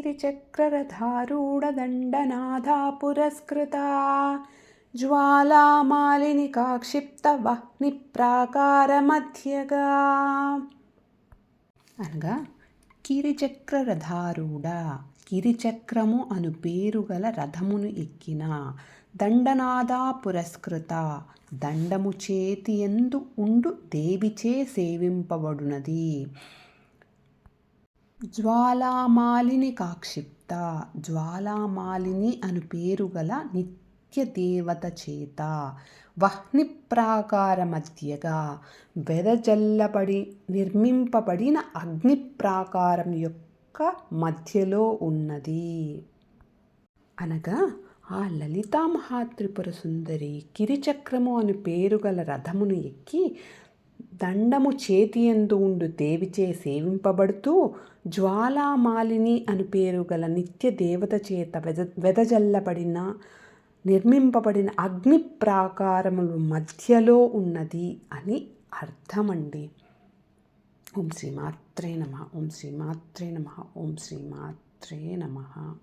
गिरिचक्ररथारूढदण्डनाथा पुरस्कृता ज्वालामालिनिकाक्षिप्तवह्निप्राकारमध्यगा అనగా కిరిచక్ర రథారూఢ కిరిచక్రము అను పేరు గల రథమును ఎక్కిన దండనాద పురస్కృత దండము చేతియందు ఉండు దేవిచే సేవింపబడునది. జ్వాలామాలిని కాక్షిప్త జ్వాలామాలిని అను పేరు గల నిత్యదేవత చేత వహ్ని ప్రాకార మధ్యగా వెదజల్లబడి నిర్మింపబడిన అగ్ని ప్రాకారం యొక్క మధ్యలో ఉన్నది. అనగా ఆ లలితా మహాత్రిపుర సుందరి కిరిచక్రము అను పేరు గల రథమును ఎక్కి దండము చేతియందు ఉండు దేవిచే సేవింపబడుతూ జ్వాలామాలిని అను పేరు గల నిత్య దేవత చేత వెదజల్లబడిన నిర్మింపబడిన అగ్ని ప్రాకారముల మధ్యలో ఉన్నది అని అర్థమండి. ఓం శ్రీ మాత్రే నమః. ఓం శ్రీ మాత్రే నమః. ఓం శ్రీ మాత్రే నమః.